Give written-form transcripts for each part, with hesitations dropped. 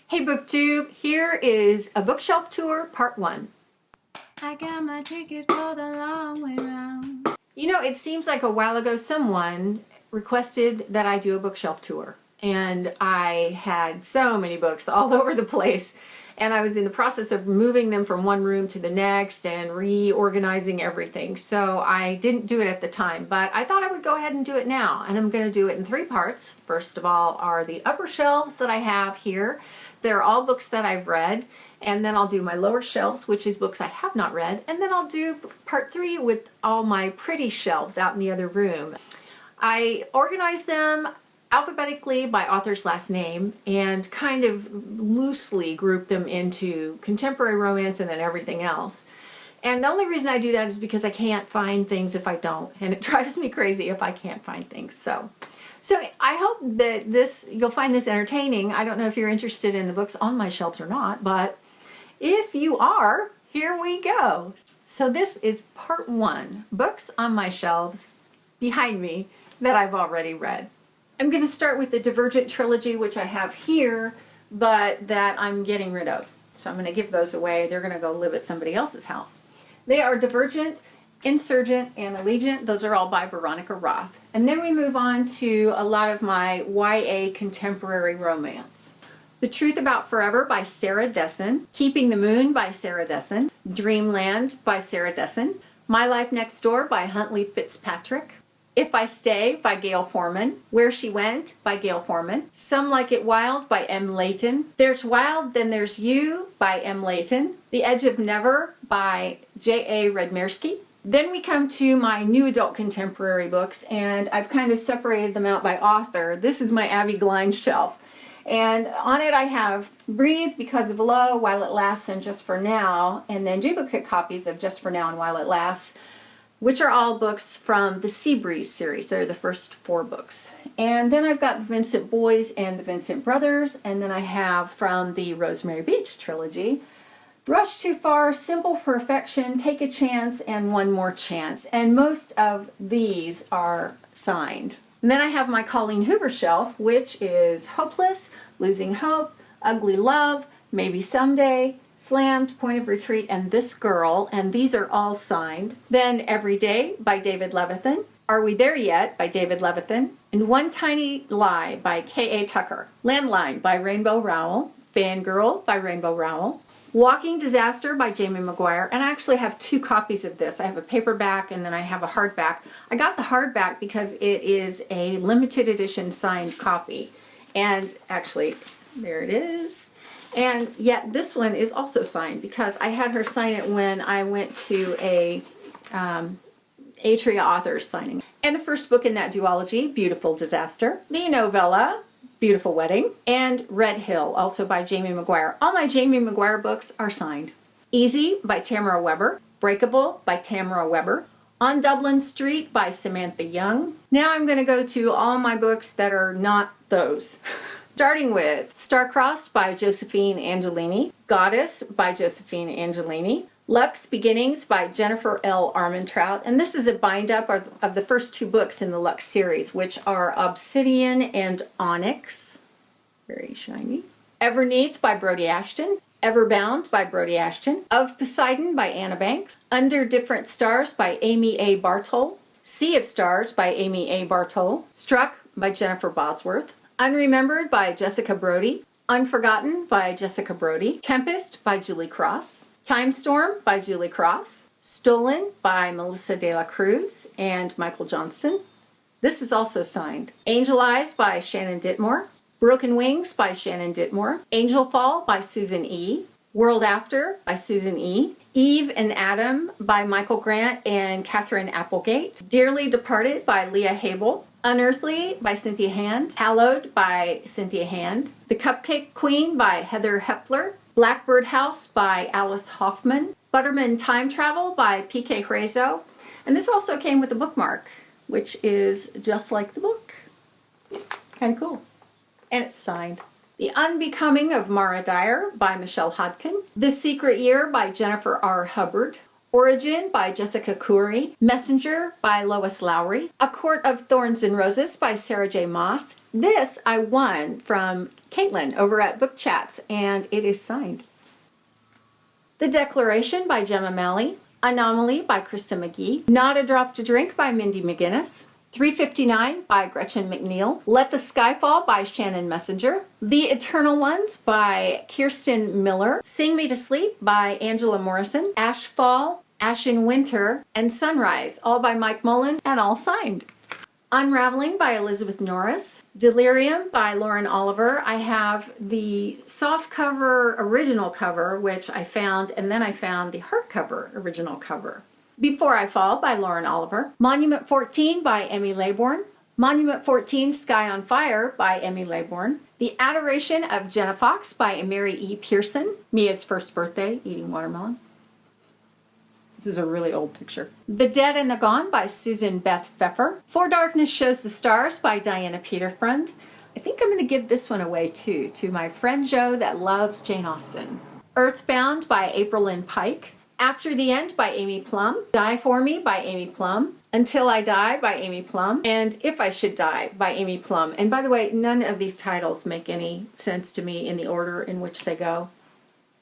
Hey BookTube, here is a bookshelf tour part 1. I got my ticket for the long way round. You know, it seems like a while ago someone requested that I do a bookshelf tour, and I had so many books all over the place, and I was in the process of moving them from one room to the next and reorganizing everything, so I didn't do it at the time, but I thought I would go ahead and do it now, and I'm going to do it in 3 parts. First of all are the upper shelves that I have here. They're all books that I've read, and then I'll do my lower shelves, which is books I have not read, and then I'll do part 3 with all my pretty shelves out in the other room. I organized them alphabetically by author's last name and kind of loosely grouped them into contemporary romance and then everything else. And the only reason I do that is because I can't find things if I don't, and it drives me crazy if I can't find things. So I hope that you'll find this entertaining. I don't know if you're interested in the books on my shelves or not, but if you are, here we go. So this is part 1, books on my shelves behind me that I've already read. I'm going to start with the Divergent trilogy, which I have here, but that I'm getting rid of. So I'm going to give those away. They're going to go live at somebody else's house. They are Divergent, Insurgent, and Allegiant. Those are all by Veronica Roth. And then we move on to a lot of my YA contemporary romance. The Truth About Forever by Sarah Dessen, Keeping the Moon by Sarah Dessen, Dreamland by Sarah Dessen, My Life Next Door by Huntley Fitzpatrick, If I Stay by Gail Forman, Where She Went by Gail Forman, Some Like It Wild by M. Layton, There's Wild, Then There's You by M. Layton, The Edge of Never by J.A. Redmersky. Then we come to my new adult contemporary books, and I've kind of separated them out by author. This is my Abby Glein shelf. And on it I have Breathe, Because of Love, While It Lasts, and Just for Now, and then duplicate copies of Just for Now and While It Lasts, which are all books from the Seabreeze series. They're the first 4 books. And then I've got the Vincent Boys and the Vincent Brothers, and then I have from the Rosemary Beach trilogy, Rush Too Far, Simple Perfection, Take a Chance, and One More Chance. And most of these are signed. And then I have my Colleen Hoover shelf, which is Hopeless, Losing Hope, Ugly Love, Maybe Someday, Slammed, Point of Retreat, and This Girl, and these are all signed. Then Every Day by David Levithan, Are We There Yet by David Levithan, and One Tiny Lie by K.A. Tucker, Landline by Rainbow Rowell, Fangirl by Rainbow Rowell, Walking Disaster by Jamie McGuire, and I actually have 2 copies of this. I have a paperback and then I have a hardback. I got the hardback because it is a limited edition signed copy, and actually there it is. And yet this one is also signed because I had her sign it when I went to a Atria Authors signing. And the first book in that duology, Beautiful Disaster, the novella Beautiful Wedding, and Red Hill, also by Jamie McGuire. All my Jamie McGuire books are signed. Easy by Tamara Weber, Breakable by Tamara Weber, On Dublin Street by Samantha Young. Now I'm going to go to all my books that are not those. Starting with Star-Crossed by Josephine Angelini, Goddess by Josephine Angelini, Lux Beginnings by Jennifer L. Armentrout, and this is a bind-up of the first 2 books in the Lux series, which are Obsidian and Onyx, very shiny, Everneath by Brody Ashton, Everbound by Brody Ashton, Of Poseidon by Anna Banks, Under Different Stars by Amy A. Bartol, Sea of Stars by Amy A. Bartol, Struck by Jennifer Bosworth, Unremembered by Jessica Brody, Unforgotten by Jessica Brody, Tempest by Julie Cross, Time Storm by Julie Cross, Stolen by Melissa de la Cruz and Michael Johnston. This is also signed. Angel Eyes by Shannon Ditmore, Broken Wings by Shannon Ditmore, Angel Fall by Susan E., World After by Susan E., Eve and Adam by Michael Grant and Catherine Applegate, Dearly Departed by Leah Habel, Unearthly by Cynthia Hand, Hallowed by Cynthia Hand, The Cupcake Queen by Heather Hepler, Blackbird House by Alice Hoffman, Butterman Time Travel by P.K. Hrezo, and this also came with a bookmark, which is just like the book. Kind of cool. And it's signed. The Unbecoming of Mara Dyer by Michelle Hodkin, The Secret Year by Jennifer R. Hubbard, Origin by Jessica Khoury, Messenger by Lois Lowry, A Court of Thorns and Roses by Sarah J. Maas. This I won from Caitlin over at Book Chats, and it is signed. The Declaration by Gemma Malley, Anomaly by Krista McGee, Not a Drop to Drink by Mindy McGinnis, 359 by Gretchen McNeil, Let the Sky Fall by Shannon Messenger, The Eternal Ones by Kirsten Miller, Sing Me to Sleep by Angela Morrison, Ashfall, Ash in Winter, and Sunrise, all by Mike Mullen and all signed. Unraveling by Elizabeth Norris, Delirium by Lauren Oliver. I have the soft cover original cover, which I found, and then I found the hardcover original cover. Before I Fall by Lauren Oliver, Monument 14 by Emmy Laybourne, Monument 14 Sky on Fire by Emmy Laybourne, The Adoration of Jenna Fox by Mary E. Pearson, Mia's First Birthday, Eating Watermelon. This is a really old picture. The Dead and the Gone by Susan Beth Pfeffer, For Darkness Shows the Stars by Diana Peterfriend. I think I'm going to give this one away too, to my friend Joe that loves Jane Austen. Earthbound by April Lynn Pike, After the End by Amy Plum, Die For Me by Amy Plum, Until I Die by Amy Plum, and If I Should Die by Amy Plum. And by the way, none of these titles make any sense to me in the order in which they go.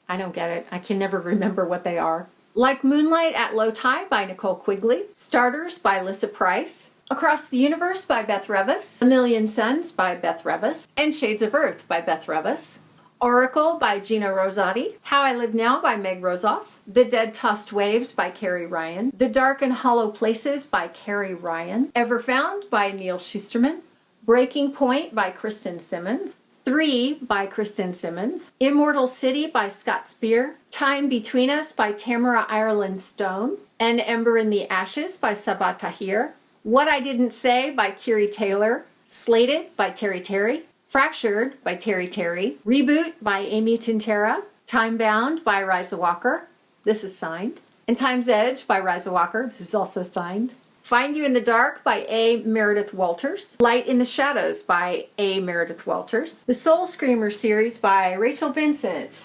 I don't get it. I can never remember what they are. Like Moonlight at Low Tide by Nicole Quigley, Starters by Lissa Price, Across the Universe by Beth Revis, A Million Suns by Beth Revis, and Shades of Earth by Beth Revis, Oracle by Gina Rosati, How I Live Now by Meg Rosoff, The Dead Tossed Waves by Carrie Ryan, The Dark and Hollow Places by Carrie Ryan, Ever Found by Neil Schusterman, Breaking Point by Kristen Simmons, 3 by Kristen Simmons, Immortal City by Scott Spear, Time Between Us by Tamara Ireland Stone, An Ember in the Ashes by Sabah Tahir, What I Didn't Say by Kiri Taylor, Slated by Terry Terry, Fractured by Terry Terry, Reboot by Amy Tintera, Time Bound by Riza Walker, this is signed, and Time's Edge by Riza Walker, this is also signed. Find You in the Dark by A. Meredith Walters, Light in the Shadows by A. Meredith Walters, The Soul Screamer series by Rachel Vincent.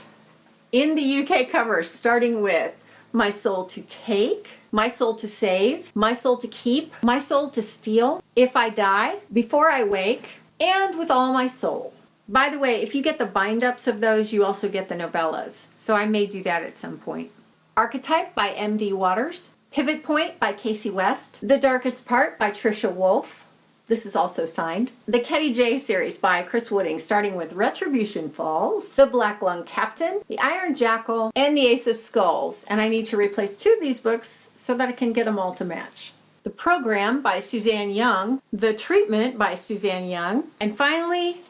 In the UK covers, starting with My Soul to Take, My Soul to Save, My Soul to Keep, My Soul to Steal, If I Die, Before I Wake, and With All My Soul. By the way, if you get the bind-ups of those, you also get the novellas, so I may do that at some point. Archetype by M.D. Waters, Pivot Point by Casey West, The Darkest Part by Trisha Wolfe, this is also signed, the Ketty J series by Chris Wooding, starting with Retribution Falls, The Black Lung Captain, The Iron Jackal, and The Ace of Skulls, and I need to replace 2 of these books so that I can get them all to match. The Program by Suzanne Young, The Treatment by Suzanne Young, and finally,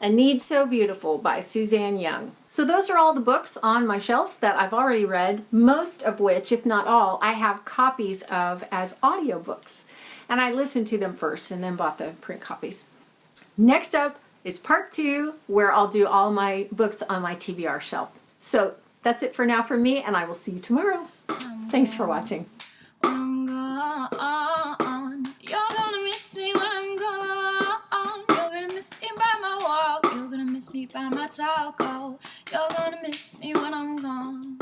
A Need So Beautiful by Suzanne Young. So those are all the books on my shelves that I've already read, most of which, if not all, I have copies of as audiobooks. And I listened to them first and then bought the print copies. Next up is part 2, where I'll do all my books on my TBR shelf. So that's it for now from me, and I will see you tomorrow. Thanks for watching. When I'm gone, you're gonna miss me when I'm gone. You're gonna miss me by my walk. You're gonna miss me by my taco. You're gonna miss me when I'm gone.